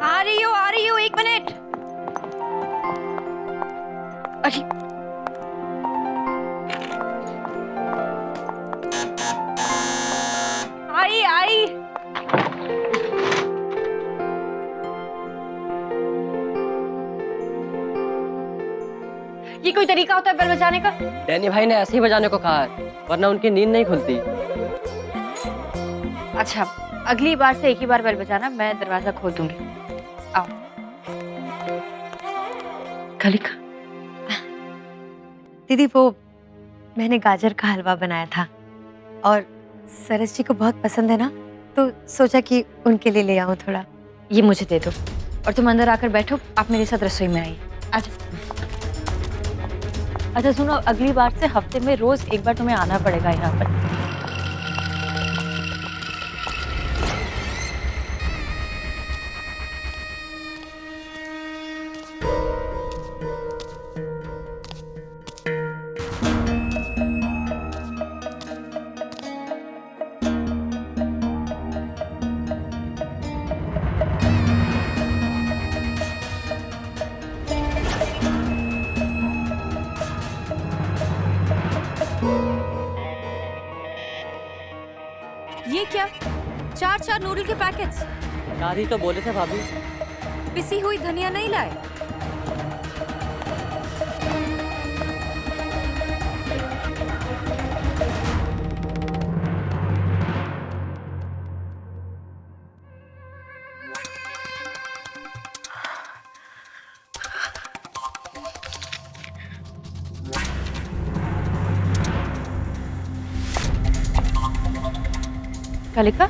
आ रही हूँ 1 मिनट। अरे आई। ये कोई तरीका होता है बेल बजाने का? डैनी भाई ने ऐसे ही बजाने को कहा है, वरना उनकी नींद नहीं खुलती। अच्छा, अगली बार से एक ही बार बेल बजाना, मैं दरवाजा खोल दूंगी। आओ। कलिका दीदी, वो मैंने गाजर का हलवा बनाया था और सरस जी को बहुत पसंद है ना, तो सोचा कि उनके लिए ले आऊं थोड़ा। ये मुझे दे दो और तुम अंदर आकर बैठो। आप मेरे साथ रसोई में आइए। अच्छा सुनो, अगली बार से हफ्ते में रोज एक बार तुम्हें आना पड़ेगा यहाँ पर। ये क्या? 4 नूडल के पैकेट्स। यार ही तो बोले थे भाभी। पिसी हुई धनिया नहीं लाए? कलिका,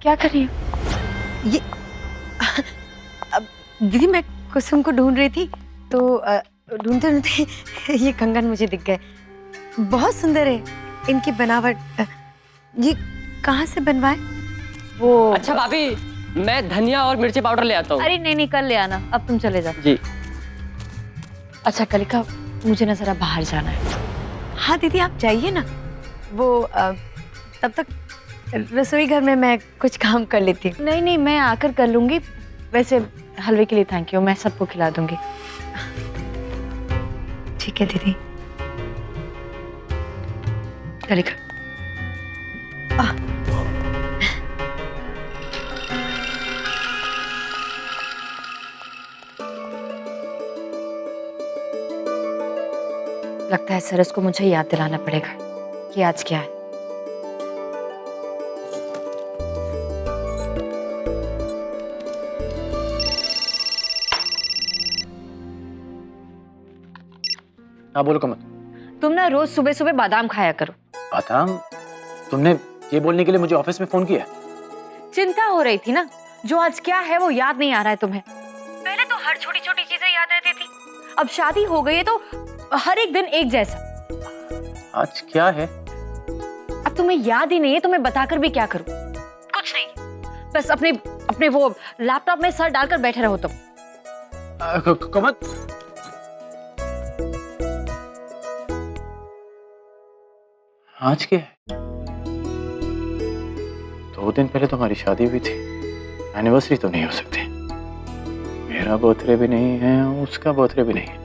क्या कर रही हो? ये अब दीदी, मैं कुसुम को ढूंढ रही थी, तो ढूंढते ढूंढते ये कंगन मुझे दिख गए। बहुत सुंदर है इनकी बनावट। ये कहाँ से बनवाए? वो अच्छा भाभी, मैं धनिया और मिर्ची पाउडर ले आता हूँ। अरे नहीं, कल ले आना, अब तुम चले जाओ। जी। अच्छा कलिका, मुझे ना जरा बाहर जाना है। हाँ दीदी, आप जाइए ना। वो तब तक रसोई घर में मैं कुछ काम कर लेती हूँ। नहीं, मैं आकर कर लूंगी। वैसे हलवे के लिए थैंक यू, मैं सबको खिला दूंगी। ठीक है दीदी। कलिका, लगता है सरस को मुझे याद दिलाना पड़ेगा कि आज क्या है। हाँ बोलो कमल। तुम ना रोज सुबह सुबह बादाम खाया करो। बादाम? तुमने ये बोलने के लिए मुझे ऑफिस में फोन किया? चिंता हो रही थी ना, जो आज क्या है वो याद नहीं आ रहा है तुम्हें। पहले तो हर छोटी छोटी चीजें याद रहती थी, अब शादी हो गई है तो हर एक दिन एक जैसा। आज क्या है? अब तुम्हें याद ही नहीं है तो मैं बताकर भी क्या करूं? कुछ नहीं, बस अपने वो लैपटॉप में सर डालकर बैठे रहो तुम। कमल, आज क्या है? 2 दिन पहले तो हमारी शादी हुई थी, एनिवर्सरी तो नहीं हो सकती। मेरा बर्थडे भी नहीं है, उसका बर्थडे भी नहीं है,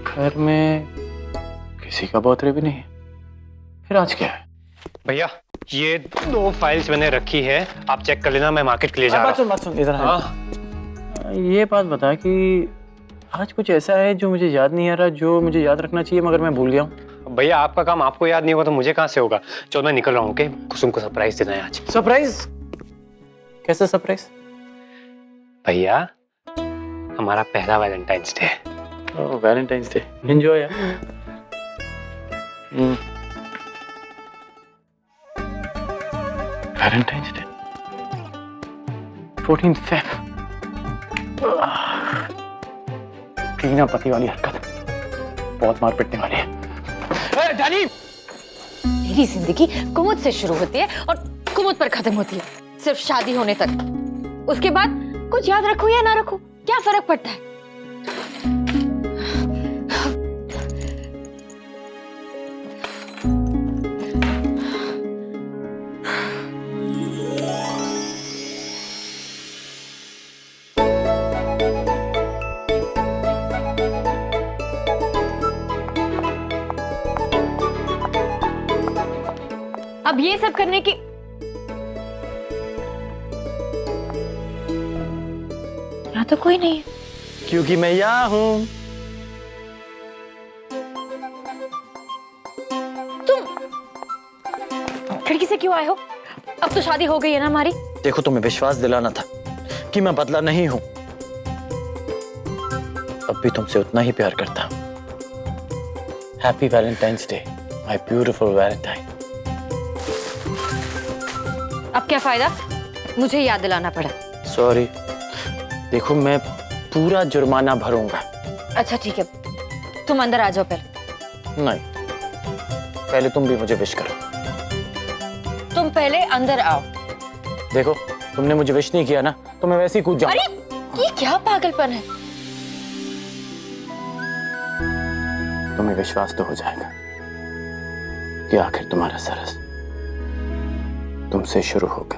घर में किसी का बर्थडे भी नहीं है। फिर आज क्या है? भैया, ये 2 फाइल्स मैंने रखी है, आप चेक कर लेना, मैं मार्केट के लिए जा रहा हूँ। बात सुन, इधर आ। ये बात बता कि आज कुछ ऐसा है जो मुझे याद नहीं आ रहा, जो मुझे याद रखना चाहिए मगर मैं भूल गया हूँ। भैया, आपका काम आपको याद नहीं होगा तो मुझे कहाँ से होगा। चलो मैं निकल रहा हूँ। ओके, कुसुम को सरप्राइज देना है आज। सरप्राइज? कैसा सरप्राइज? भैया, हमारा पहला वैलेंटाइंस डे है। Oh, Valentine's Day. एंजॉय यार। Valentine's Day 14 Feb. टीना पति वाली हरकत बहुत मार पिटने वाली है। डैनी! मेरी जिंदगी कुमुद से शुरू होती है और कुमुद पर खत्म होती है, सिर्फ शादी होने तक। उसके बाद कुछ याद रखो या ना रखो, क्या फर्क पड़ता है? अब ये सब करने की यहाँ तो कोई नहीं है। क्योंकि मैं यहाँ हूँ। खिड़की से क्यों आए हो? अब तो शादी हो गई है ना हमारी। देखो, तुम्हें विश्वास दिलाना था कि मैं बदला नहीं हूं। अब भी तुमसे उतना ही प्यार करता हूं। Happy Valentine's day my beautiful Valentine. अब क्या फायदा, मुझे याद दिलाना पड़ा। सॉरी। देखो, मैं पूरा जुर्माना भरूंगा। अच्छा ठीक है, तुम अंदर आ जाओ पहले। नहीं, पहले तुम भी मुझे विश करो। तुम पहले अंदर आओ। देखो, तुमने मुझे विश नहीं किया ना, तो मैं वैसे ही कूद जाऊंगा। अरे ये क्या पागलपन है? तुम्हें विश्वास तो हो जाएगा कि आखिर तुम्हारा सरस तुमसे शुरू होकर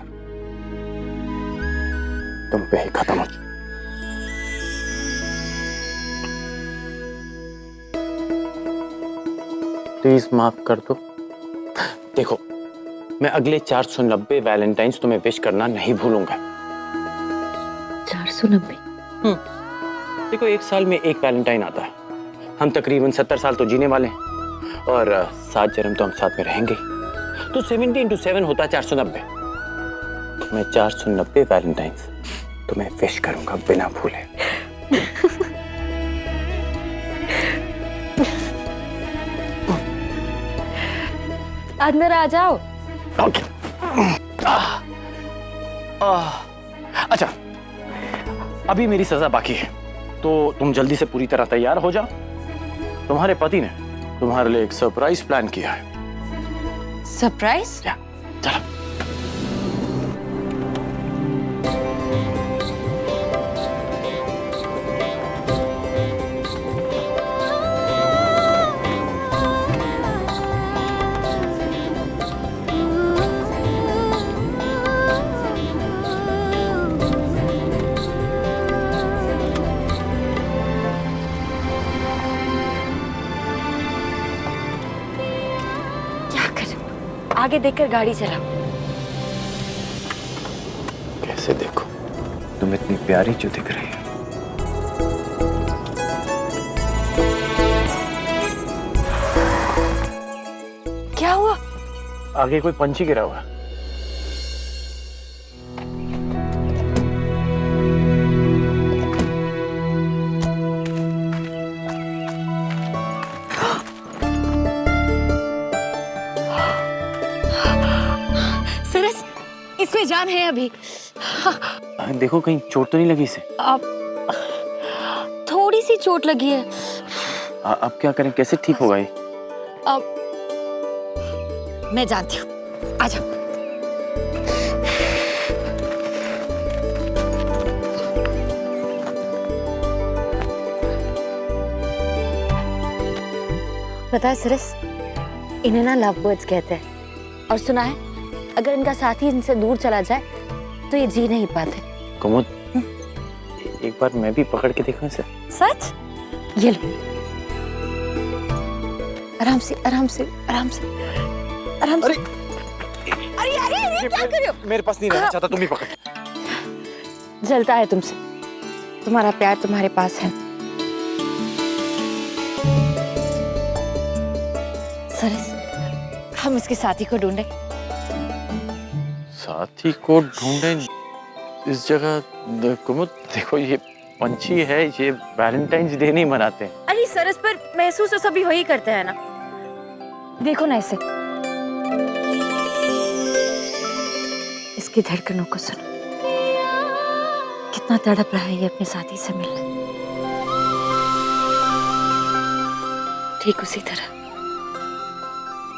तुम पे ही खत्म हो। प्लीज माफ कर दो। देखो, मैं अगले 490 वैलेंटाइंस तुम्हें विश करना नहीं भूलूंगा। 490? देखो, एक साल में एक वैलेंटाइन आता है। हम तकरीबन 70 साल तो जीने वाले हैं और 7 जन्म तो हम साथ में रहेंगे। तो 70 into 7 होता है 490। मैं 490 वैलेंटाइंस तुम्हें विश करूंगा बिना भूले। अंदर आ जाओ। ओके। अच्छा, अभी मेरी सजा बाकी है, तो तुम जल्दी से पूरी तरह तैयार हो जाओ। तुम्हारे पति ने तुम्हारे लिए एक सरप्राइज प्लान किया है। सरप्राइज? चलो। आगे देखकर गाड़ी चलाओ। कैसे देखो, तुम इतनी प्यारी जो दिख रही हो। क्या हुआ? आगे कोई पंछी गिरा हुआ। सरस, इसमें जान है अभी। देखो, कहीं चोट तो नहीं लगी इसे? अब थोड़ी सी चोट लगी है। अब क्या करें, कैसे ठीक होगा ये? अब मैं जानती हूँ, आ जाओ। पता है सरस, इन्हें ना लव बर्ड्स कहते हैं, और सुना है अगर इनका साथी इनसे दूर चला जाए तो ये जी नहीं पाते। कुमुद, एक बार मैं भी पकड़ के देखूं इसे? सच? ये लो, आराम से आराम से आराम से आराम से। अरे अरे ये क्या कर रहे हो? मेरे पास नहीं रहना चाहता, तुम ही पकड़। जलता है तुमसे, तुम्हारा प्यार तुम्हारे पास है। सरस, हम इसके साथी को ढूंढे। साथी को ढूंढे इस जगह? कुमुद, देखो, ये पंछी है, ये वैलेंटाइंस डे नहीं मनाते। अरे सरस, पर महसूस तो सभी वही करते हैं ना। देखो ना इसे, इसकी धड़कनों को सुनो, कितना तड़प रहा है ये अपने साथी से मिलने। ठीक उसी तरह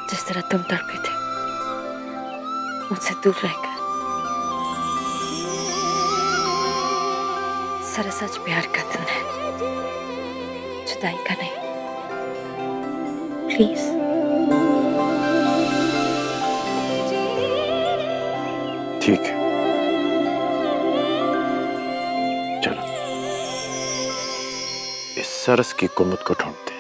जिस तरह तुम तड़पे थे मुझसे दूर रहकर। सरस, सच प्यार का दिन है, जुदाई का नहीं। प्लीज। ठीक है, चलो इस सरस की कुमुद को ढूंढते।